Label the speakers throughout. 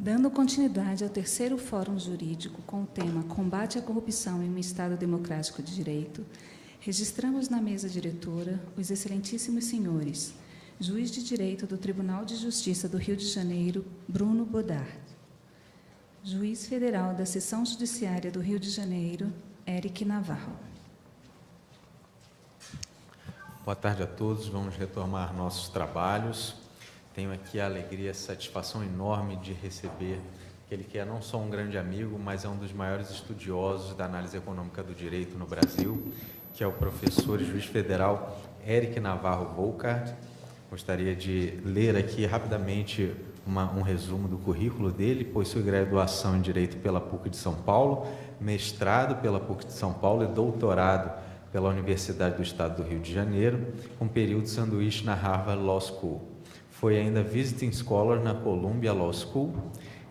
Speaker 1: Dando continuidade ao terceiro Fórum Jurídico com o tema Combate à Corrupção em um Estado Democrático de Direito, registramos na mesa diretora os excelentíssimos senhores, juiz de direito do Tribunal de Justiça do Rio de Janeiro, Bruno Bodart, juiz federal da Seção Judiciária do Rio de Janeiro, Eric Navarro.
Speaker 2: Boa tarde a todos, vamos retomar nossos trabalhos. Tenho aqui a alegria e a satisfação enorme de receber aquele que é não só um grande amigo, mas é um dos maiores estudiosos da análise econômica do direito no Brasil, que é o professor e juiz federal Eric Navarro Volkart. Gostaria de ler aqui rapidamente um resumo do currículo dele. Possui graduação em Direito pela PUC de São Paulo, mestrado pela PUC de São Paulo e doutorado pela Universidade do Estado do Rio de Janeiro, com período sanduíche na Harvard Law School. Foi ainda Visiting Scholar na Columbia Law School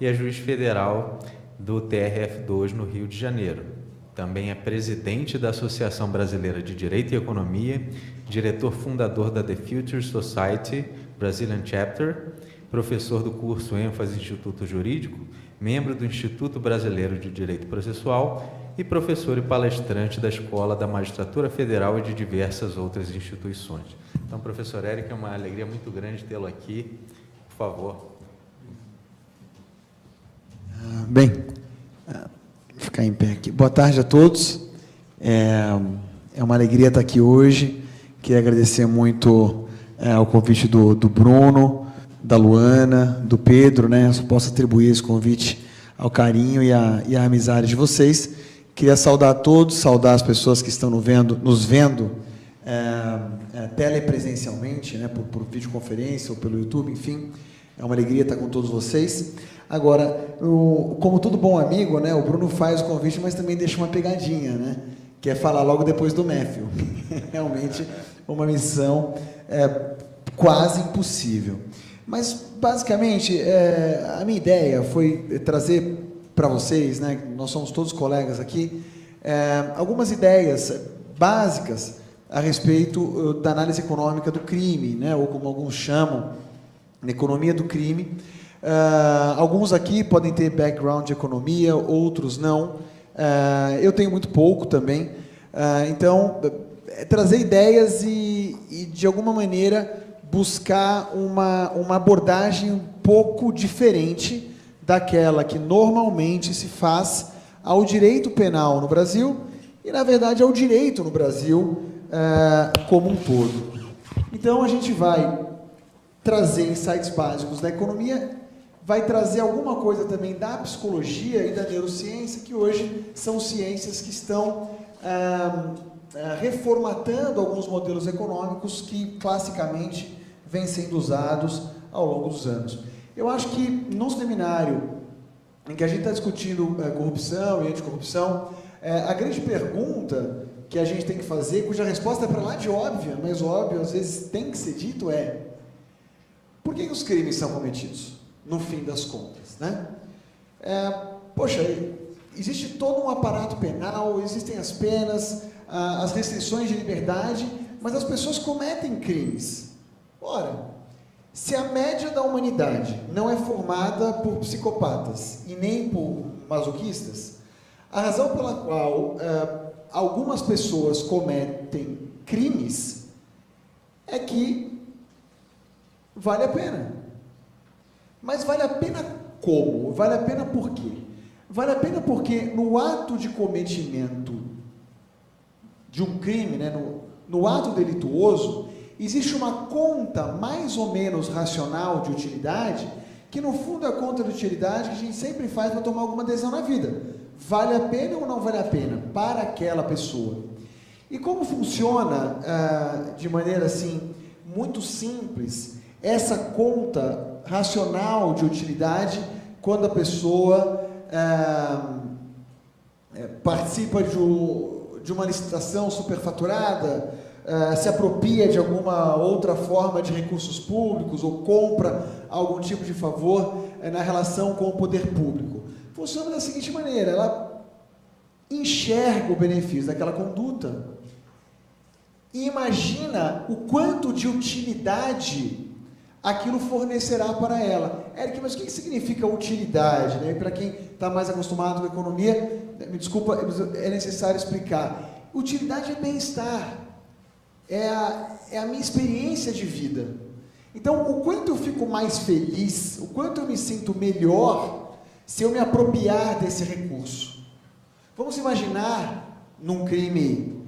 Speaker 2: e é juiz federal do TRF2 no Rio de Janeiro. Também é presidente da Associação Brasileira de Direito e Economia, diretor fundador da The Future Society Brazilian Chapter, professor do curso ênfase Instituto Jurídico, membro do Instituto Brasileiro de Direito Processual e professor e palestrante da Escola da Magistratura Federal e de diversas outras instituições. Então, professor Eric, é uma alegria muito grande tê-lo aqui. Por favor.
Speaker 3: Bem, vou ficar em pé aqui. Boa tarde a todos. É uma alegria estar aqui hoje. Queria agradecer muito ao convite do Bruno, da Luana, do Pedro, né? Eu posso atribuir esse convite ao carinho e à amizade de vocês. Queria saudar a todos, saudar as pessoas que estão nos vendo telepresencialmente, né, por videoconferência ou pelo YouTube, enfim, é uma alegria estar com todos vocês. Agora, como todo bom amigo, né, o Bruno faz o convite, mas também deixa uma pegadinha, né, que é falar logo depois do Matthew. Realmente uma missão quase impossível. Mas, basicamente, a minha ideia foi trazer para vocês, né, nós somos todos colegas aqui, algumas ideias básicas a respeito da análise econômica do crime, né, ou como alguns chamam, economia do crime. Alguns aqui podem ter background de economia, outros não. Eu tenho muito pouco também. Então, trazer ideias e, de alguma maneira, buscar uma abordagem um pouco diferente daquela que normalmente se faz ao direito penal no Brasil e, na verdade, ao direito no Brasil como um todo. Então, a gente vai trazer insights básicos da economia, vai trazer alguma coisa também da psicologia e da neurociência, que hoje são ciências que estão reformatando alguns modelos econômicos que, classicamente, vêm sendo usados ao longo dos anos. Eu acho que, num seminário em que a gente está discutindo corrupção e anticorrupção, a grande pergunta que a gente tem que fazer, cuja resposta é para lá de óbvia, mas óbvio, às vezes tem que ser dito, por que os crimes são cometidos, no fim das contas, né? Poxa, existe todo um aparato penal, existem as penas, as restrições de liberdade, mas as pessoas cometem crimes. Ora, se a média da humanidade não é formada por psicopatas e nem por masoquistas, a razão pela qual algumas pessoas cometem crimes é que vale a pena. Mas vale a pena como? Vale a pena por quê? Vale a pena porque no ato de cometimento de um crime, né, no ato delituoso, existe uma conta mais ou menos racional de utilidade, que no fundo é a conta de utilidade que a gente sempre faz para tomar alguma decisão na vida. Vale a pena ou não vale a pena para aquela pessoa? E como funciona, de maneira assim, muito simples, essa conta racional de utilidade quando a pessoa participa de uma licitação superfaturada, se apropria de alguma outra forma de recursos públicos ou compra algum tipo de favor na relação com o poder público? Funciona da seguinte maneira: ela enxerga o benefício daquela conduta e imagina o quanto de utilidade aquilo fornecerá para ela. Eric, mas o que significa utilidade? Né? Para quem está mais acostumado com economia, me desculpa, é necessário explicar. Utilidade é bem-estar, é a minha experiência de vida. Então, o quanto eu fico mais feliz, o quanto eu me sinto melhor se eu me apropriar desse recurso. Vamos imaginar, num crime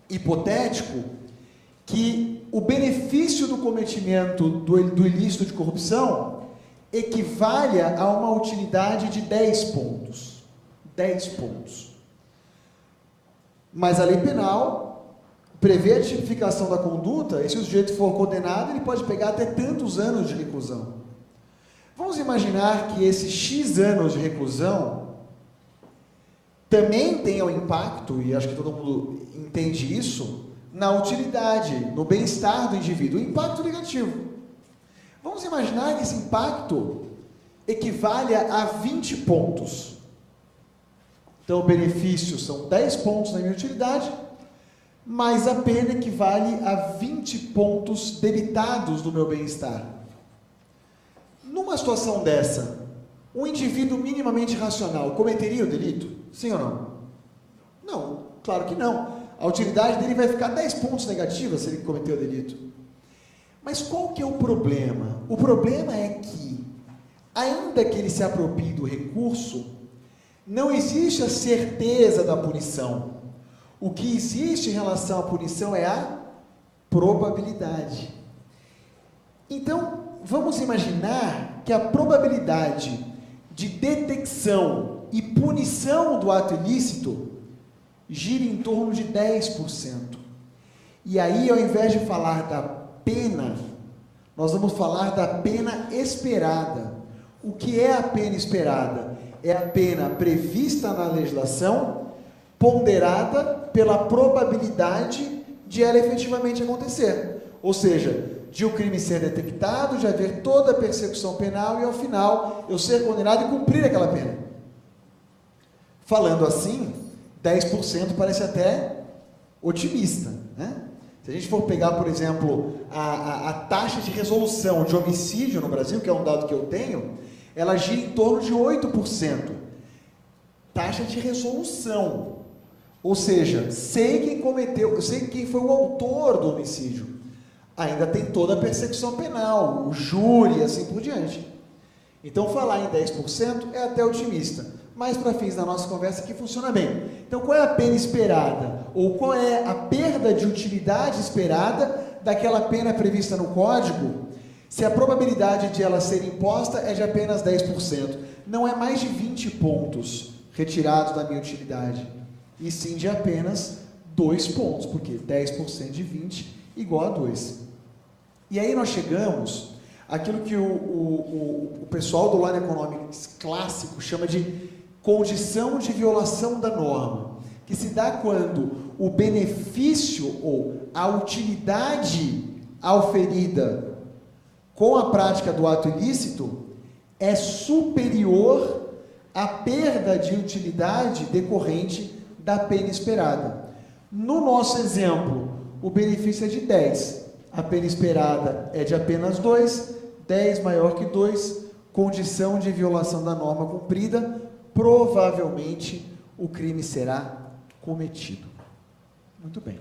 Speaker 3: hipotético, que o benefício do cometimento do ilícito de corrupção equivalha a uma utilidade de 10 pontos. 10 pontos. Mas a lei penal prevê a tipificação da conduta, e se o sujeito for condenado, ele pode pegar até tantos anos de reclusão. Vamos imaginar que esses X anos de reclusão também tenham impacto, e acho que todo mundo entende isso, na utilidade, no bem-estar do indivíduo, impacto negativo. Vamos imaginar que esse impacto equivalha a 20 pontos. Então, o benefício são 10 pontos na minha utilidade, mas a pena equivale a 20 pontos debitados do meu bem-estar. Numa situação dessa, um indivíduo minimamente racional cometeria o delito? Sim ou não? Não, claro que não. A utilidade dele vai ficar 10 pontos negativa se ele cometer o delito. Mas qual que é o problema? O problema é que, ainda que ele se aproprie do recurso, não existe a certeza da punição. O que existe em relação à punição é a probabilidade. Então, vamos imaginar que a probabilidade de detecção e punição do ato ilícito gira em torno de 10%. E aí, ao invés de falar da pena, nós vamos falar da pena esperada. O que é a pena esperada? É a pena prevista na legislação, ponderada pela probabilidade de ela efetivamente acontecer. Ou seja, de o crime ser detectado, de haver toda a persecução penal e, ao final, eu ser condenado e cumprir aquela pena. Falando assim, 10% parece até otimista, né? Se a gente for pegar, por exemplo, a taxa de resolução de homicídio no Brasil, que é um dado que eu tenho, ela gira em torno de 8%. Taxa de resolução. Ou seja, sei quem cometeu, eu sei quem foi o autor do homicídio. Ainda tem toda a persecução penal, o júri e assim por diante. Então, falar em 10% é até otimista. Mas, para fins da nossa conversa, aqui funciona bem. Então, qual é a pena esperada? Ou qual é a perda de utilidade esperada daquela pena prevista no Código, se a probabilidade de ela ser imposta é de apenas 10%? Não é mais de 20 pontos retirados da minha utilidade, e sim de apenas 2 pontos, porque 10% de 20 igual a 2. E aí nós chegamos àquilo que o pessoal do Law Economics clássico chama de condição de violação da norma, que se dá quando o benefício ou a utilidade auferida com a prática do ato ilícito é superior à perda de utilidade decorrente da pena esperada. No nosso exemplo, o benefício é de 10, a pena esperada é de apenas 2, 10 maior que 2, condição de violação da norma cumprida, provavelmente o crime será cometido. Muito bem.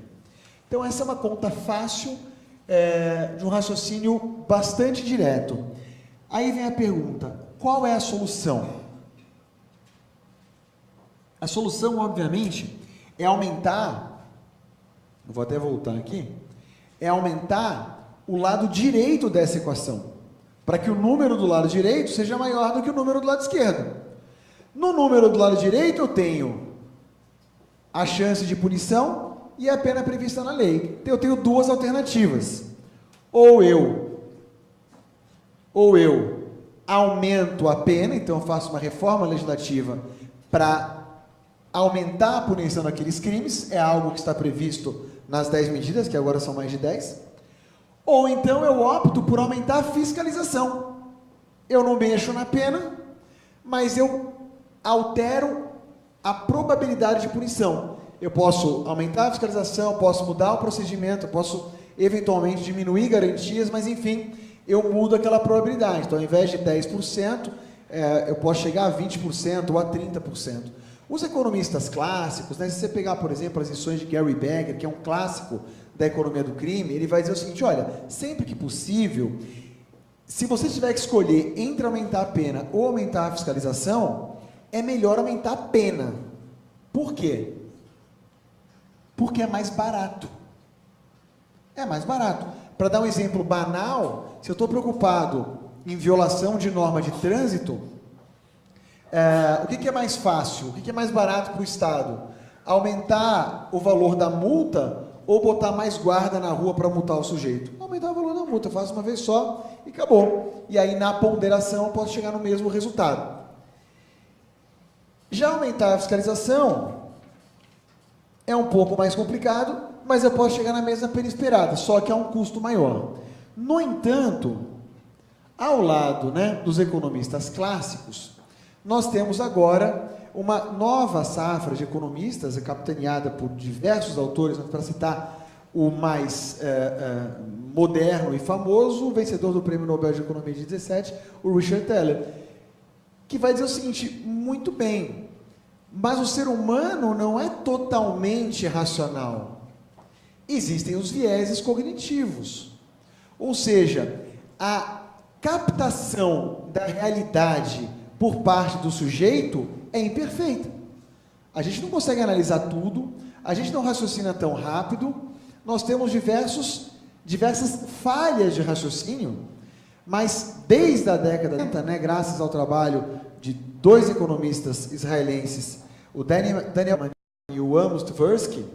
Speaker 3: Então, essa é uma conta fácil, de um raciocínio bastante direto. Aí vem a pergunta: qual é a solução? A solução, obviamente, é aumentar, eu vou até voltar aqui, é aumentar o lado direito dessa equação, para que o número do lado direito seja maior do que o número do lado esquerdo. No número do lado direito eu tenho a chance de punição e a pena prevista na lei. Então eu tenho duas alternativas. Ou eu aumento a pena, então eu faço uma reforma legislativa para aumentar a punição daqueles crimes, é algo que está previsto nas 10 medidas, que agora são mais de 10. Ou então eu opto por aumentar a fiscalização. Eu não mexo na pena, mas eu altero a probabilidade de punição. Eu posso aumentar a fiscalização, posso mudar o procedimento, posso eventualmente diminuir garantias, mas enfim, eu mudo aquela probabilidade. Então, ao invés de 10%, eu posso chegar a 20% ou a 30%. Os economistas clássicos, né, se você pegar, por exemplo, as lições de Gary Becker, que é um clássico da economia do crime, ele vai dizer o seguinte: olha, sempre que possível, se você tiver que escolher entre aumentar a pena ou aumentar a fiscalização, é melhor aumentar a pena. Por quê? Porque é mais barato. É mais barato. Para dar um exemplo banal, se eu estou preocupado em violação de norma de trânsito, o que é mais fácil? O que é mais barato para o Estado? Aumentar o valor da multa ou botar mais guarda na rua para multar o sujeito? Aumentar o valor da multa, faço uma vez só e acabou. E aí, na ponderação, eu posso chegar no mesmo resultado. Já aumentar a fiscalização é um pouco mais complicado, mas eu posso chegar na mesma pena esperada, só que a um custo maior. No entanto, ao lado, né, dos economistas clássicos, nós temos agora uma nova safra de economistas, capitaneada por diversos autores, para citar o mais moderno e famoso, o vencedor do Prêmio Nobel de Economia de 17, o Richard Thaler, que vai dizer o seguinte: muito bem, mas o ser humano não é totalmente racional. Existem os vieses cognitivos, ou seja, a captação da realidade por parte do sujeito é imperfeita. A gente não consegue analisar tudo, a gente não raciocina tão rápido, nós temos diversas falhas de raciocínio, mas desde a década de 80, né, graças ao trabalho de dois economistas israelenses, o Daniel Mann e o Amos Tversky,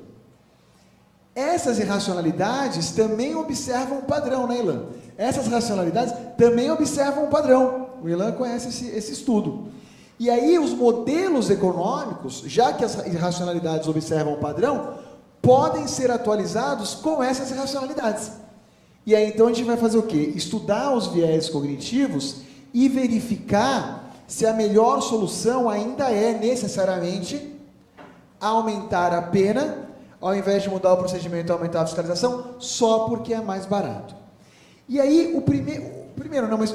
Speaker 3: essas irracionalidades também observam um padrão, né, Ilan? Essas racionalidades também observam um padrão. O Ilan conhece esse estudo. E aí os modelos econômicos, já que as irracionalidades observam um padrão, podem ser atualizados com essas irracionalidades. E aí então a gente vai fazer o quê? Estudar os viés cognitivos e verificar se a melhor solução ainda é necessariamente aumentar a pena, ao invés de mudar o procedimento e aumentar a fiscalização, só porque é mais barato. E aí o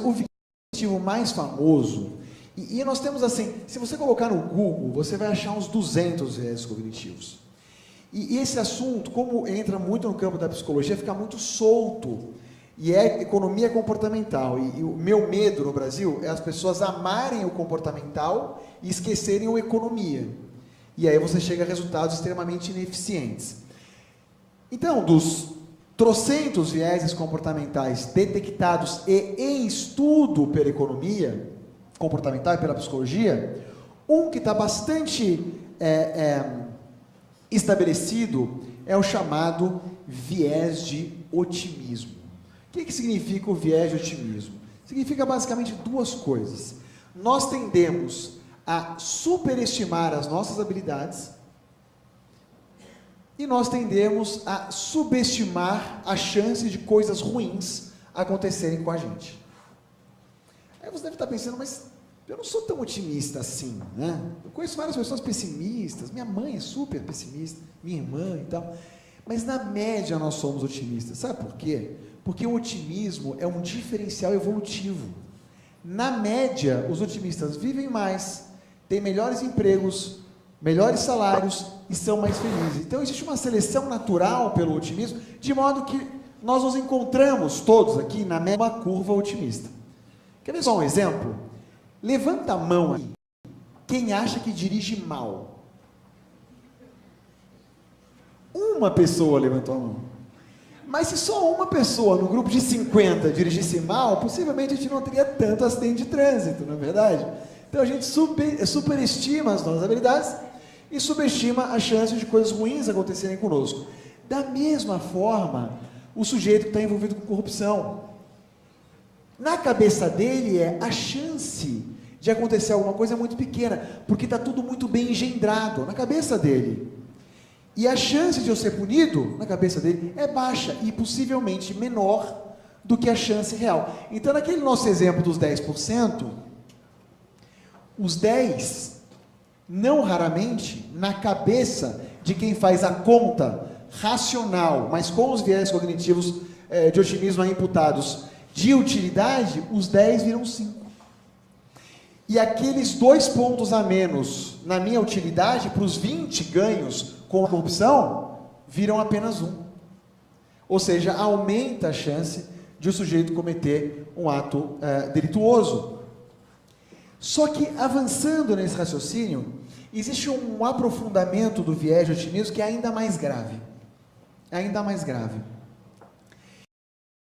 Speaker 3: objetivo mais famoso, e nós temos assim, se você colocar no Google, você vai achar uns 200 viés cognitivos. E esse assunto, como entra muito no campo da psicologia, fica muito solto. E é economia comportamental. E o meu medo no Brasil é as pessoas amarem o comportamental e esquecerem o economia. E aí você chega a resultados extremamente ineficientes. Então, dos trocentos vieses comportamentais detectados e em estudo pela economia comportamental e pela psicologia, um que está bastante estabelecido é o chamado viés de otimismo. O que significa o viés de otimismo? Significa basicamente duas coisas. Nós tendemos a superestimar as nossas habilidades e nós tendemos a subestimar a chance de coisas ruins acontecerem com a gente. Aí você deve estar pensando, mas eu não sou tão otimista assim, né? Eu conheço várias pessoas pessimistas, minha mãe é super pessimista, minha irmã e tal, mas na média nós somos otimistas. Sabe por quê? Porque o otimismo é um diferencial evolutivo. Na média, os otimistas vivem mais, têm melhores empregos, melhores salários e são mais felizes. Então existe uma seleção natural pelo otimismo, de modo que nós nos encontramos todos aqui na média uma curva otimista. Quer ver só um exemplo? Levanta a mão aí, quem acha que dirige mal? Uma pessoa levantou a mão. Mas se só uma pessoa no grupo de 50 dirigisse mal, possivelmente a gente não teria tanto acidente de trânsito, não é verdade? Então a gente superestima as nossas habilidades e subestima a chance de coisas ruins acontecerem conosco. Da mesma forma, o sujeito que está envolvido com corrupção, na cabeça dele a chance de acontecer alguma coisa é muito pequena, porque está tudo muito bem engendrado na cabeça dele. E a chance de eu ser punido, na cabeça dele, é baixa e possivelmente menor do que a chance real. Então, naquele nosso exemplo dos 10%, os 10, não raramente, na cabeça de quem faz a conta racional, mas com os viés cognitivos de otimismo aí imputados de utilidade, os 10 viram 5. E aqueles 2 pontos a menos na minha utilidade, para os 20 ganhos com a corrupção, viram apenas 1. Ou seja, aumenta a chance de o sujeito cometer um ato delituoso. Só que, avançando nesse raciocínio, existe um aprofundamento do viés de otimismo que é ainda mais grave. Ainda mais grave.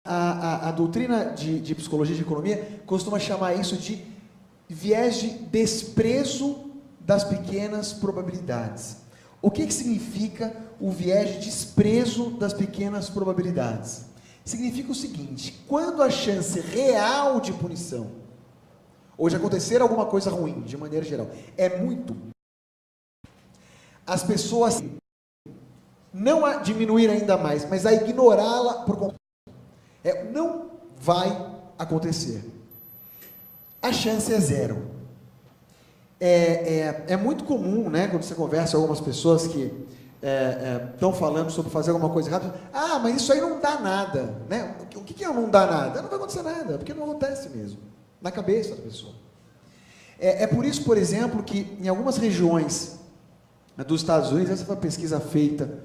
Speaker 3: A doutrina de psicologia e de economia costuma chamar isso de viés de desprezo das pequenas probabilidades. O que significa o viés de desprezo das pequenas probabilidades? Significa o seguinte: quando a chance real de punição, ou de acontecer alguma coisa ruim, de maneira geral, é muito, as pessoas não a diminuir ainda mais, mas a ignorá-la por completo. Não vai acontecer. A chance é 0. É muito comum, né, quando você conversa com algumas pessoas que estão falando sobre fazer alguma coisa errada, mas isso aí não dá nada, né? O que é não dá nada? Não vai acontecer nada, porque não acontece mesmo, na cabeça da pessoa. É por isso, por exemplo, que em algumas regiões dos Estados Unidos, essa foi uma pesquisa feita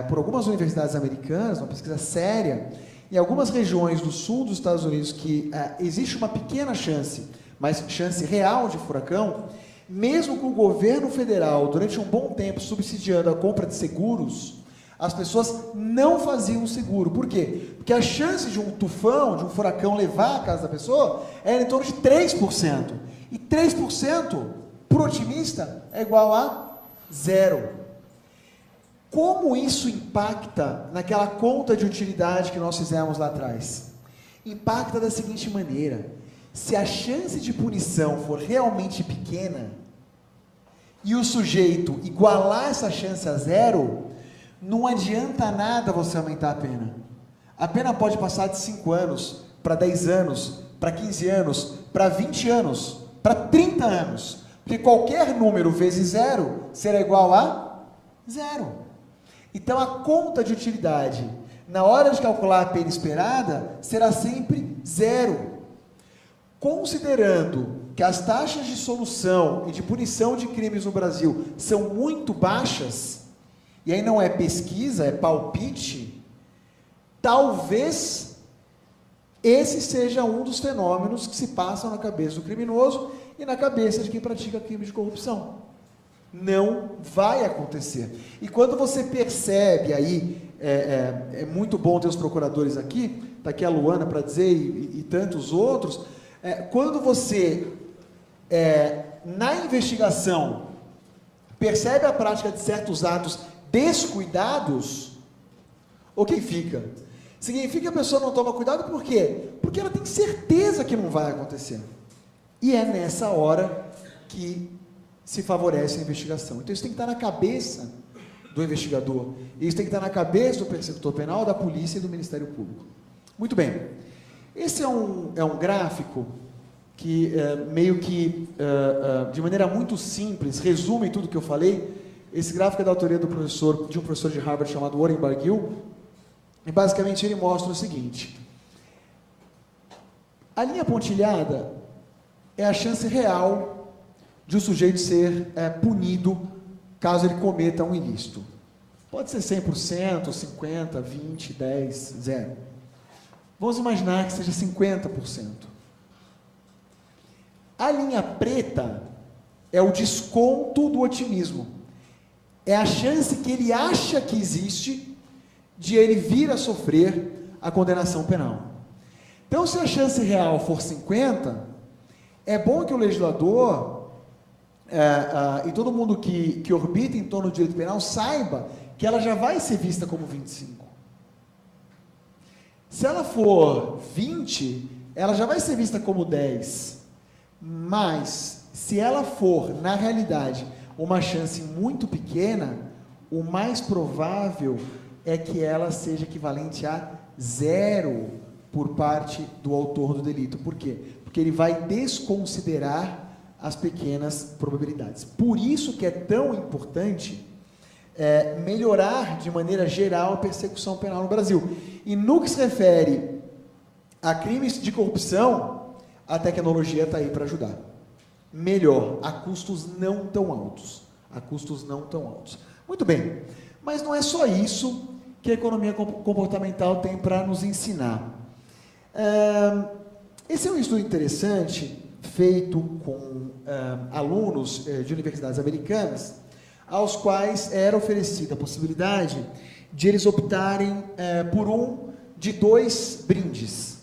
Speaker 3: por algumas universidades americanas, uma pesquisa séria, em algumas regiões do sul dos Estados Unidos que existe uma pequena chance, mas chance real de furacão, mesmo com o governo federal, durante um bom tempo, subsidiando a compra de seguros, as pessoas não faziam seguro. Por quê? Porque a chance de um tufão, de um furacão levar a casa da pessoa, era em torno de 3%. E 3%, por otimista, é igual a 0. Como isso impacta naquela conta de utilidade que nós fizemos lá atrás? Impacta da seguinte maneira: se a chance de punição for realmente pequena e o sujeito igualar essa chance a 0, não adianta nada você aumentar a pena. A pena pode passar de 5 anos para 10 anos, para 15 anos, para 20 anos, para 30 anos, porque qualquer número vezes 0 será igual a 0. Então, a conta de utilidade, na hora de calcular a pena esperada, será sempre 0. Considerando que as taxas de solução e de punição de crimes no Brasil são muito baixas, e aí não é pesquisa, é palpite, talvez esse seja um dos fenômenos que se passam na cabeça do criminoso e na cabeça de quem pratica crime de corrupção. Não vai acontecer. E quando você percebe aí, é muito bom ter os procuradores aqui, está aqui a Luana para dizer, e tantos outros, quando você, na investigação, percebe a prática de certos atos descuidados, o que fica? Significa que a pessoa não toma cuidado, por quê? Porque ela tem certeza que não vai acontecer. E é nessa hora que se favorece a investigação. Então isso tem que estar na cabeça do investigador, isso tem que estar na cabeça do persecutor penal, da polícia e do Ministério Público. Muito bem, esse é um gráfico que meio que, de maneira muito simples, resume tudo que eu falei. Esse gráfico é da autoria de um professor de Harvard chamado Warren Barguil, e basicamente ele mostra o seguinte: a linha pontilhada é a chance real de o sujeito ser punido caso ele cometa um ilícito. Pode ser 100%, 50%, 20%, 10%, 0%. Vamos imaginar que seja 50%. A linha preta é o desconto do otimismo. É a chance que ele acha que existe de ele vir a sofrer a condenação penal. Então, se a chance real for 50%, é bom que o legislador e todo mundo que orbita em torno do direito penal saiba que ela já vai ser vista como 25. Se ela for 20, ela já vai ser vista como 10. Mas, se ela for, na realidade, uma chance muito pequena, o mais provável é que ela seja equivalente a 0 por parte do autor do delito. Por quê? Porque ele vai desconsiderar as pequenas probabilidades. Por isso que é tão importante melhorar de maneira geral a persecução penal no Brasil. E no que se refere a crimes de corrupção, a tecnologia está aí para ajudar. Melhor, a custos não tão altos. A custos não tão altos. Muito bem, mas não é só isso que a economia comportamental tem para nos ensinar. Esse é um estudo interessante, feito com alunos de universidades americanas, aos quais era oferecida a possibilidade de eles optarem por um de 2 brindes.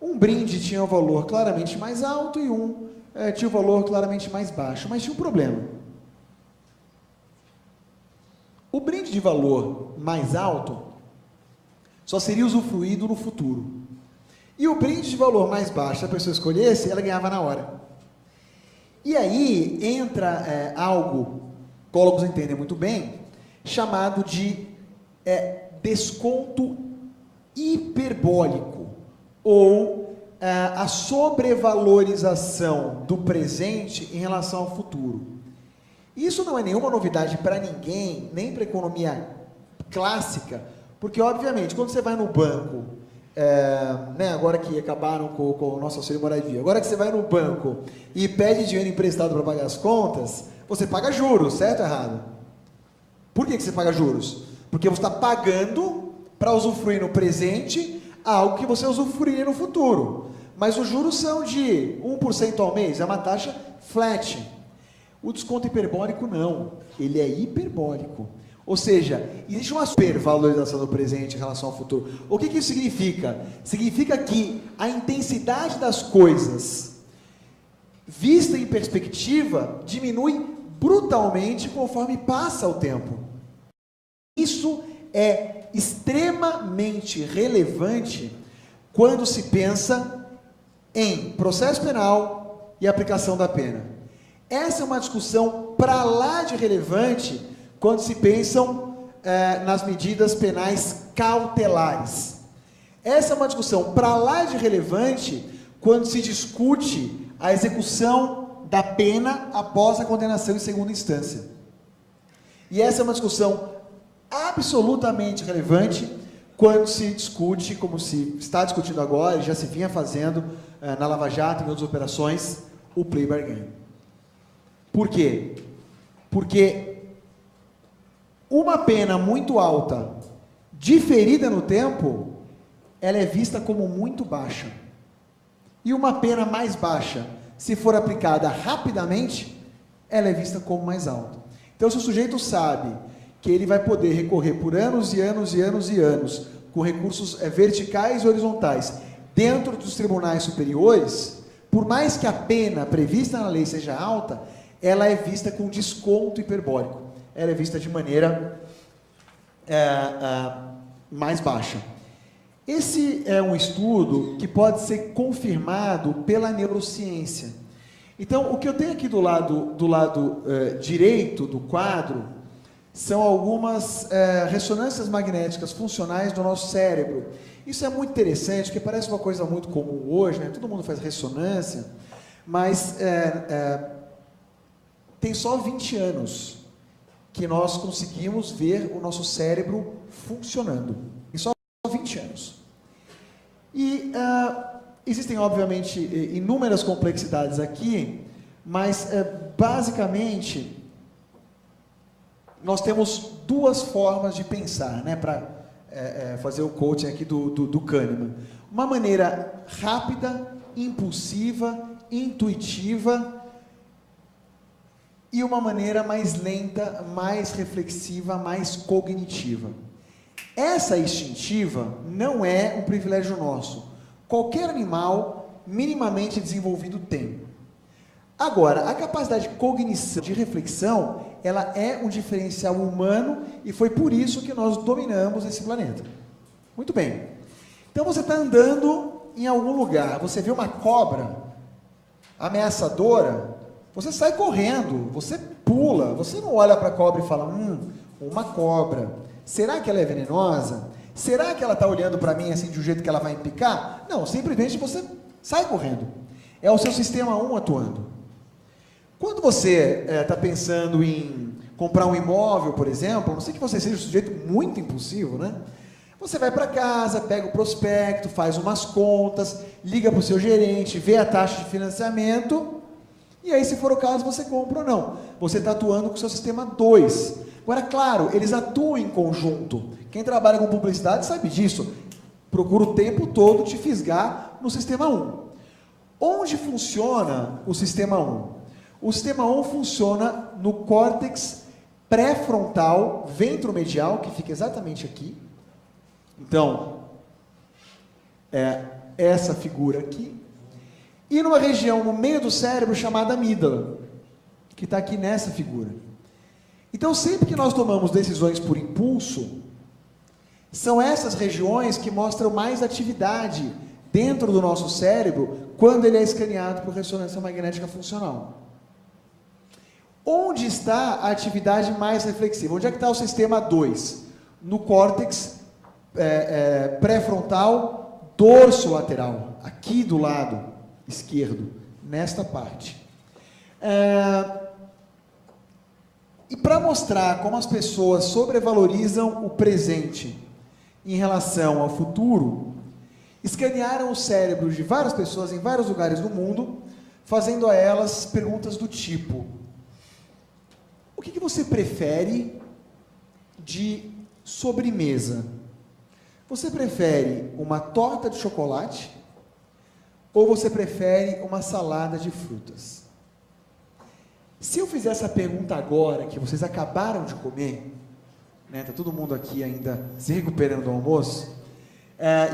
Speaker 3: Um brinde tinha um valor claramente mais alto e um tinha um valor claramente mais baixo, mas tinha um problema. O brinde de valor mais alto só seria usufruído no futuro. E o brinde de valor mais baixo, se a pessoa escolhesse, ela ganhava na hora. E aí entra algo, psicólogos entendem muito bem, chamado de desconto hiperbólico, ou a sobrevalorização do presente em relação ao futuro. Isso não é nenhuma novidade para ninguém, nem para a economia clássica, porque, obviamente, quando você vai no banco, agora que acabaram com o nosso auxílio moradia, agora que você vai no banco e pede dinheiro emprestado para pagar as contas, você paga juros, certo ou errado? Por que você paga juros? Porque você está pagando para usufruir no presente algo que você usufruiria no futuro. Mas os juros são de 1% ao mês, é uma taxa flat. O desconto hiperbólico não, ele é hiperbólico. Ou seja, existe uma supervalorização do presente em relação ao futuro. O que isso significa? Significa que a intensidade das coisas, vista em perspectiva, diminui brutalmente conforme passa o tempo. Isso é extremamente relevante quando se pensa em processo penal e aplicação da pena. Essa é uma discussão para lá de relevante quando se pensam nas medidas penais cautelares. Essa é uma discussão para lá de relevante quando se discute a execução da pena após a condenação em segunda instância. E essa é uma discussão absolutamente relevante quando se discute, como se está discutindo agora, e já se vinha fazendo na Lava Jato e em outras operações, o plea bargain. Por quê? Porque uma pena muito alta, diferida no tempo, ela é vista como muito baixa. E uma pena mais baixa, se for aplicada rapidamente, ela é vista como mais alta. Então, se o sujeito sabe que ele vai poder recorrer por anos e anos e anos e anos, com recursos verticais e horizontais, dentro dos tribunais superiores, por mais que a pena prevista na lei seja alta, ela é vista com desconto hiperbólico. Ela é vista de maneira mais baixa. Esse é um estudo que pode ser confirmado pela neurociência. Então, o que eu tenho aqui do lado direito do quadro são algumas ressonâncias magnéticas funcionais do nosso cérebro. Isso é muito interessante, porque parece uma coisa muito comum hoje, né? Todo mundo faz ressonância, mas tem só 20 anos que nós conseguimos ver o nosso cérebro funcionando. Em só 20 anos. E existem, obviamente, inúmeras complexidades aqui, mas, basicamente, nós temos 2 formas de pensar, né, para fazer o coaching aqui do Kahneman. Uma maneira rápida, impulsiva, intuitiva, e uma maneira mais lenta, mais reflexiva, mais cognitiva. Essa instintiva não é um privilégio nosso. Qualquer animal minimamente desenvolvido tem. Agora, a capacidade de cognição, de reflexão, ela é um diferencial humano e foi por isso que nós dominamos esse planeta. Muito bem. Então você está andando em algum lugar, você vê uma cobra ameaçadora, você sai correndo, você pula, você não olha para a cobra e fala, uma cobra, será que ela é venenosa? Será que ela está olhando para mim assim de um jeito que ela vai me picar? Não, simplesmente você sai correndo. É o seu sistema 1 atuando. Quando você está pensando em comprar um imóvel, por exemplo, a não ser que você seja um sujeito muito impulsivo, né? Você vai para casa, pega o prospecto, faz umas contas, liga para o seu gerente, vê a taxa de financiamento, e aí, se for o caso, você compra ou não. Você está atuando com o seu sistema 2. Agora, claro, eles atuam em conjunto. Quem trabalha com publicidade sabe disso. Procura o tempo todo te fisgar no sistema 1. Onde funciona o sistema 1? O sistema 1 funciona no córtex pré-frontal ventromedial, que fica exatamente aqui. Então, é essa figura aqui. E numa região no meio do cérebro chamada amígdala, que está aqui nessa figura. Então, sempre que nós tomamos decisões por impulso, são essas regiões que mostram mais atividade dentro do nosso cérebro quando ele é escaneado por ressonância magnética funcional. Onde está a atividade mais reflexiva? Onde é que está o sistema 2? No córtex pré-frontal dorsolateral, aqui do lado esquerdo, nesta parte. E para mostrar como as pessoas sobrevalorizam o presente em relação ao futuro, escanearam os cérebros de várias pessoas em vários lugares do mundo, fazendo a elas perguntas do tipo: o que você prefere de sobremesa? Você prefere uma torta de chocolate ou você prefere uma salada de frutas? Se eu fizer essa pergunta agora, que vocês acabaram de comer, né, tá todo mundo aqui ainda se recuperando do almoço,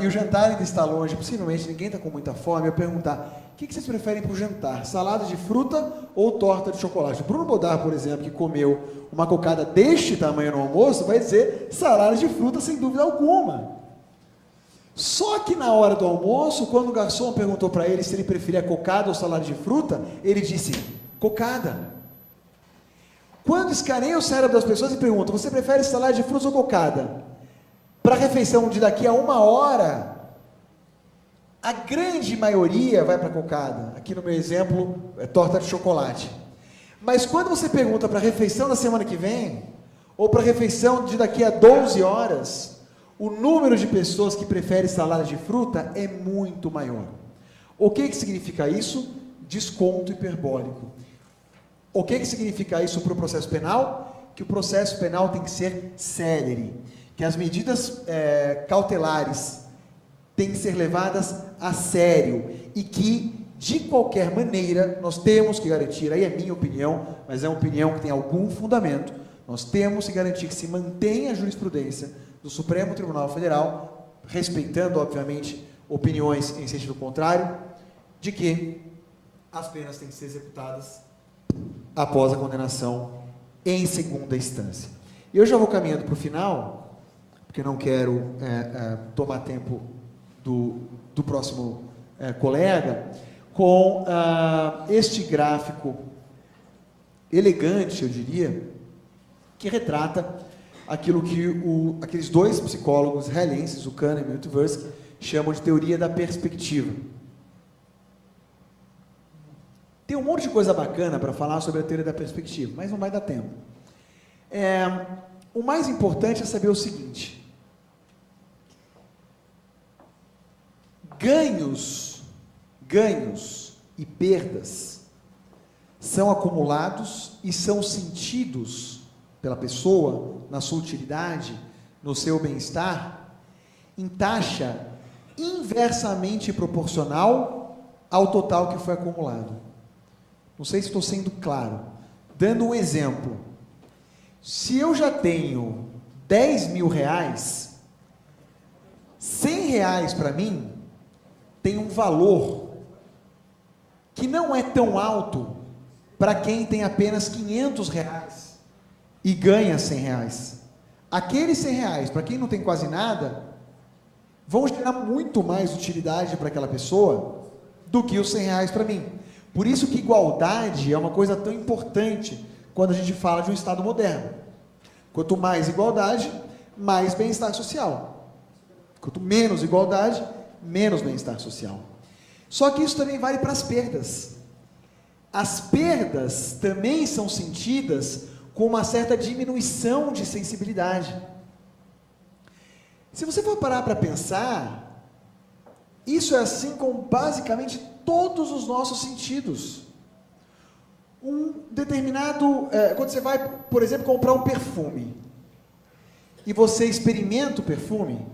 Speaker 3: e o jantar ainda está longe, possivelmente ninguém está com muita fome, eu perguntar: o que vocês preferem para o jantar? Salada de fruta ou torta de chocolate? O Bruno Bodar, por exemplo, que comeu uma cocada deste tamanho no almoço, vai dizer salada de fruta sem dúvida alguma. Só que na hora do almoço, quando o garçom perguntou para ele se ele preferia cocada ou salada de fruta, ele disse cocada. Quando escaneia o cérebro das pessoas e pergunta: você prefere salada de frutas ou cocada? Para a refeição de daqui a 1 hora, a grande maioria vai para cocada. Aqui no meu exemplo, é torta de chocolate. Mas quando você pergunta para a refeição da semana que vem, ou para a refeição de daqui a 12 horas, o número de pessoas que preferem salada de fruta é muito maior. O que significa isso? Desconto hiperbólico. O que significa isso para o processo penal? Que o processo penal tem que ser célere, que as medidas cautelares têm que ser levadas a sério e que, de qualquer maneira, nós temos que garantir, aí é minha opinião, mas é uma opinião que tem algum fundamento, nós temos que garantir que se mantenha a jurisprudência do Supremo Tribunal Federal, respeitando, obviamente, opiniões em sentido contrário, de que as penas têm que ser executadas após a condenação em segunda instância. Eu já vou caminhando para o final, porque não quero tomar tempo do próximo colega, com este gráfico elegante, eu diria, que retrata aquilo que aqueles dois psicólogos israelenses, o Kahneman e o Tversky, chamam de teoria da perspectiva. Tem um monte de coisa bacana para falar sobre a teoria da perspectiva, mas não vai dar tempo. O mais importante é saber o seguinte: ganhos e perdas são acumulados e são sentidos pela pessoa, na sua utilidade, no seu bem-estar, em taxa inversamente proporcional ao total que foi acumulado. Não sei se estou sendo claro. Dando um exemplo, se eu já tenho 10 mil reais, 100 reais para mim tem um valor que não é tão alto para quem tem apenas 500 reais e ganha 100 reais. Aqueles 100 reais, para quem não tem quase nada, vão gerar muito mais utilidade para aquela pessoa do que os 100 reais para mim. Por isso que igualdade é uma coisa tão importante quando a gente fala de um Estado moderno. Quanto mais igualdade, mais bem-estar social. Quanto menos igualdade, menos bem-estar social. Só que isso também vale para as perdas. As perdas também são sentidas com uma certa diminuição de sensibilidade. Se você for parar para pensar, isso é assim com basicamente todos os nossos sentidos. Um determinado... quando você vai, por exemplo, comprar um perfume, e você experimenta o perfume,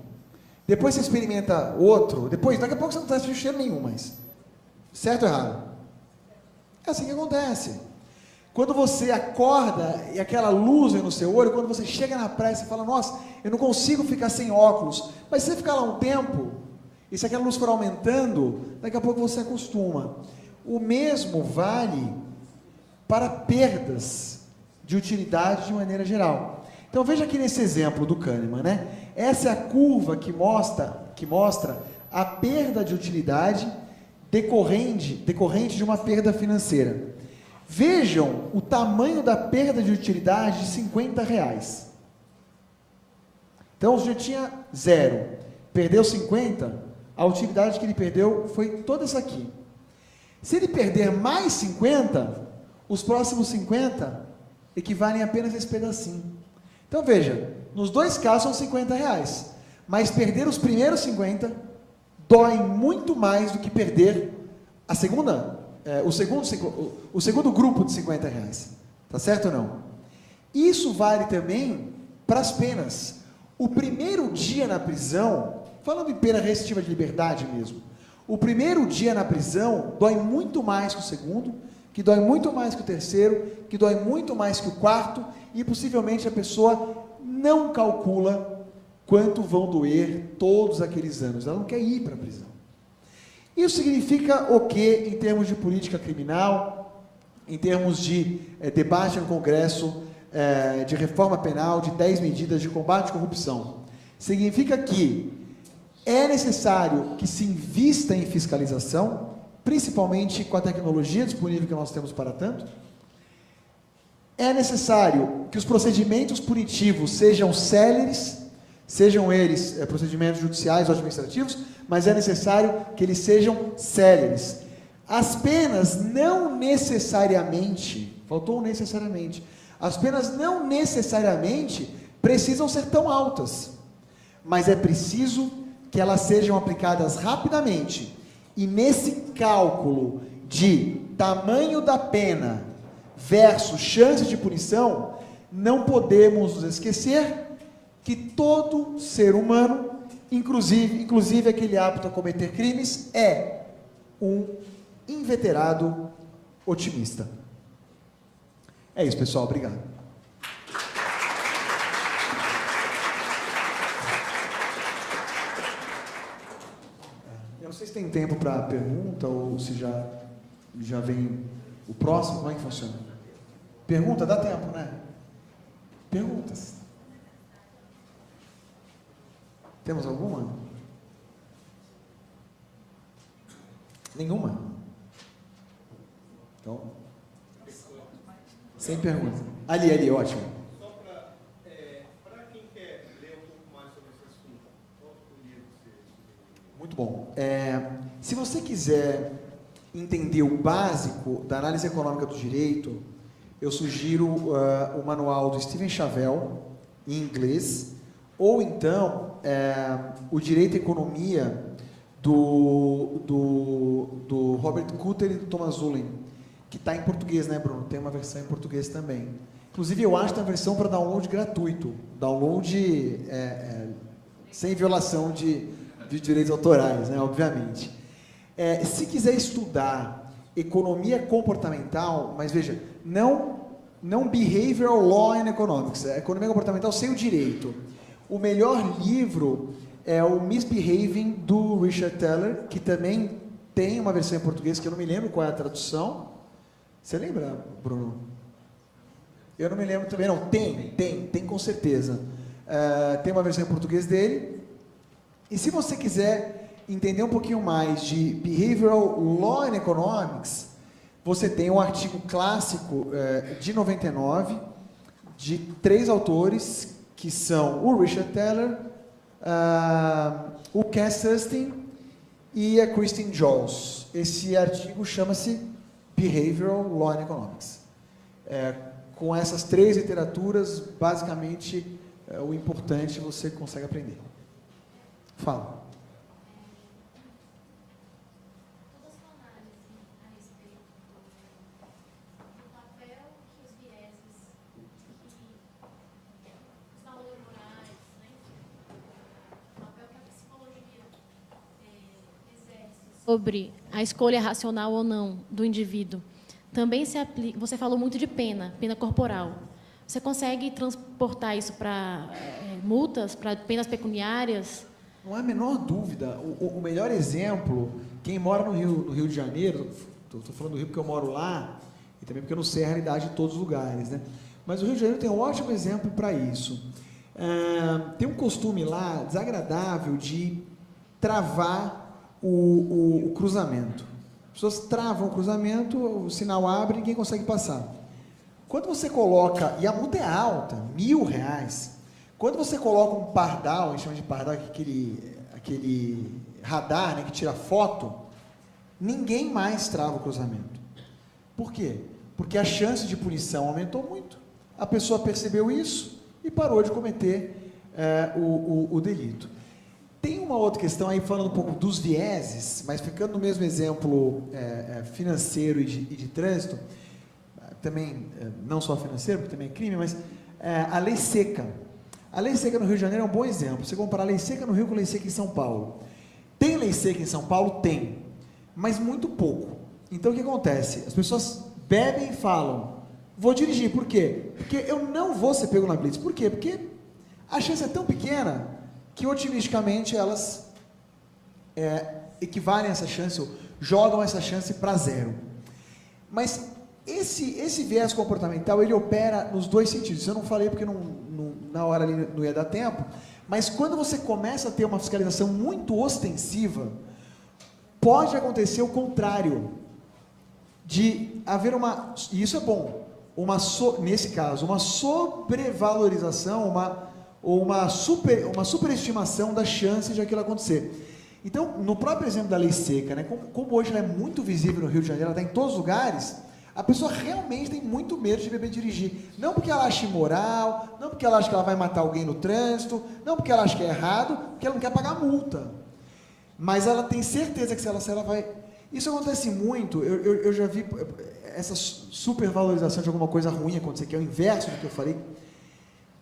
Speaker 3: depois você experimenta outro, daqui a pouco você não está sentindo cheiro nenhum mais. Certo ou errado? É assim que acontece. Quando você acorda e aquela luz vem no seu olho, quando você chega na praia, você fala, nossa, eu não consigo ficar sem óculos. Mas se você ficar lá um tempo, e se aquela luz for aumentando, daqui a pouco você acostuma. O mesmo vale para perdas de utilidade de maneira geral. Então veja aqui nesse exemplo do Kahneman, né? Essa é a curva que mostra a perda de utilidade decorrente de uma perda financeira. Vejam o tamanho da perda de utilidade de R$50. Então, o sujeito tinha 0, perdeu 50, a utilidade que ele perdeu foi toda essa aqui. Se ele perder mais 50, os próximos 50 equivalem apenas a esse pedacinho. Então, veja, nos dois casos são R$50, mas perder os primeiros 50 dói muito mais do que perder o segundo grupo de R$50. Tá certo ou não? Isso vale também para as penas. O primeiro dia na prisão, falando em pena restritiva de liberdade mesmo, o primeiro dia na prisão dói muito mais que o segundo, que dói muito mais que o terceiro, que dói muito mais que o quarto, e possivelmente a pessoa não calcula quanto vão doer todos aqueles anos. Ela não quer ir para a prisão. Isso significa o quê em termos de política criminal, em termos de debate no Congresso, de reforma penal, de 10 medidas de combate à corrupção? Significa que é necessário que se invista em fiscalização, principalmente com a tecnologia disponível que nós temos para tanto. É necessário que os procedimentos punitivos sejam céleres, sejam eles procedimentos judiciais ou administrativos, mas é necessário que eles sejam céleres. As penas não necessariamente, faltou necessariamente, as penas não necessariamente precisam ser tão altas, mas é preciso que elas sejam aplicadas rapidamente, e nesse cálculo de tamanho da pena versus chance de punição, não podemos nos esquecer que todo ser humano, inclusive aquele apto a cometer crimes, é um inveterado otimista. É isso, pessoal. Obrigado. Eu não sei se tem tempo para pergunta ou se já vem o próximo. Como é que funciona? Pergunta? Dá tempo, né? Perguntas. Temos alguma? Nenhuma? Então, sem pergunta. Ali, ótimo.
Speaker 4: Só para quem quer ler um pouco mais sobre esse assunto, qual o livro que você...
Speaker 3: Muito bom. Se você quiser entender o básico da análise econômica do direito, eu sugiro o manual do Stephen Chevelle, em inglês, ou então o Direito e Economia do Robert Kutter e do Thomas Ullen, que está em português, né, Bruno? Tem uma versão em português também. Inclusive, eu acho que tem a versão para download gratuito, download sem violação de direitos autorais, né, obviamente. Se quiser estudar economia comportamental, mas veja, não behavioral law and economics, economia comportamental sem o direito. O melhor livro é o Misbehaving, do Richard Thaler, que também tem uma versão em português, que eu não me lembro qual é a tradução. Você lembra, Bruno? Eu não me lembro também, não. Tem com certeza. Tem uma versão em português dele. E se você quiser entender um pouquinho mais de Behavioral Law and Economics, você tem um artigo clássico de 99, de 3 autores, que são o Richard Thaler, o Cass Sunstein e a Christine Jones. Esse artigo chama-se Behavioral Law and Economics. com essas 3 literaturas, basicamente, o importante você consegue aprender. Fala.
Speaker 5: Sobre a escolha racional ou não do indivíduo. Também se aplica, você falou muito de pena corporal. Você consegue transportar isso para multas, para penas pecuniárias?
Speaker 3: Não há a menor dúvida. O melhor exemplo, quem mora no Rio de Janeiro, estou falando do Rio porque eu moro lá, e também porque eu não sei a realidade de todos os lugares, né? Mas o Rio de Janeiro tem um ótimo exemplo para isso. Tem um costume lá desagradável de travar o cruzamento. As pessoas travam o cruzamento, o sinal abre e ninguém consegue passar. Quando você coloca, e a multa é alta, R$1.000, quando você coloca um pardal, a gente chama de pardal, aquele radar, né, que tira foto, ninguém mais trava o cruzamento. Por quê? Porque a chance de punição aumentou muito. A pessoa percebeu isso e parou de cometer o delito. Tem uma outra questão aí, falando um pouco dos vieses, mas ficando no mesmo exemplo financeiro e de trânsito, também, não só financeiro, porque também é crime, mas a lei seca. A lei seca no Rio de Janeiro é um bom exemplo. Você comparar a lei seca no Rio com a lei seca em São Paulo. Tem lei seca em São Paulo? Tem, mas muito pouco. Então, o que acontece? As pessoas bebem e falam, vou dirigir, por quê? Porque eu não vou ser pego na blitz. Por quê? Porque a chance é tão pequena que otimisticamente elas equivalem essa chance, ou jogam essa chance para zero. Mas esse viés comportamental, ele opera nos 2 sentidos. Eu não falei porque na hora ali não ia dar tempo, mas quando você começa a ter uma fiscalização muito ostensiva, pode acontecer o contrário, de haver e isso é bom, nesse caso, uma sobrevalorização, uma superestimação da chance de aquilo acontecer. Então, no próprio exemplo da lei seca, né, como hoje ela é muito visível no Rio de Janeiro, ela está em todos os lugares, a pessoa realmente tem muito medo de beber e dirigir. Não porque ela acha imoral, não porque ela acha que ela vai matar alguém no trânsito, não porque ela acha que é errado, porque ela não quer pagar multa. Mas ela tem certeza que se ela vai... Isso acontece muito, eu já vi essa supervalorização de alguma coisa ruim acontecer, que é o inverso do que eu falei.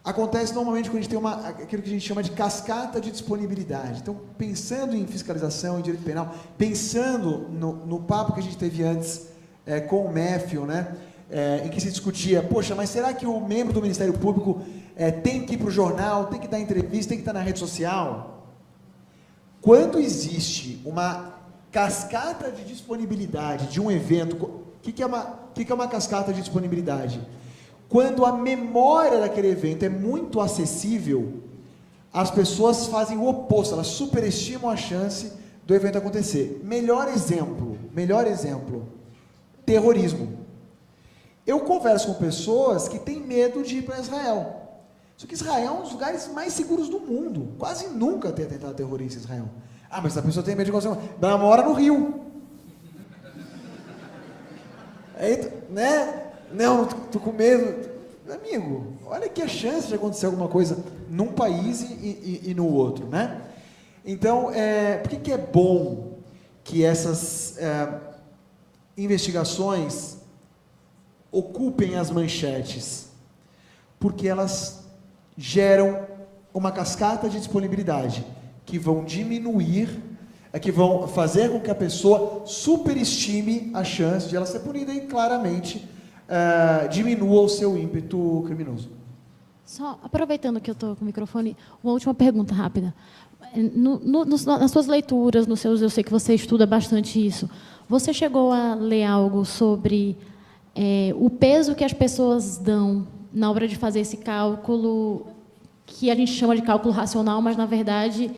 Speaker 3: Acontece normalmente quando a gente tem aquilo que a gente chama de cascata de disponibilidade. Então, pensando em fiscalização, em direito penal, pensando no papo que a gente teve antes com o Matthew, né, em que se discutia, poxa, mas será que o membro do Ministério Público tem que ir para o jornal, tem que dar entrevista, tem que estar na rede social? Quando existe uma cascata de disponibilidade de um evento, o que é uma cascata de disponibilidade? Quando a memória daquele evento é muito acessível, as pessoas fazem o oposto, elas superestimam a chance do evento acontecer. Melhor exemplo, terrorismo. Eu converso com pessoas que têm medo de ir para Israel. Só que Israel é um dos lugares mais seguros do mundo. Quase nunca tem atentado terrorista em Israel. Ah, mas a pessoa tem medo de coisa. Ela mora no Rio. Aí, né? Não, tô com medo. Amigo, olha aqui a chance de acontecer alguma coisa num país e no outro, né? Então, por que é bom que essas investigações ocupem as manchetes? Porque elas geram uma cascata de disponibilidade que vão diminuir, que vão fazer com que a pessoa superestime a chance de ela ser punida e claramente diminua o seu ímpeto criminoso.
Speaker 5: Só aproveitando que eu estou com o microfone, uma última pergunta rápida. Nas suas leituras, eu sei que você estuda bastante isso. Você chegou a ler algo sobre o peso que as pessoas dão na hora de fazer esse cálculo, que a gente chama de cálculo racional, mas, na verdade,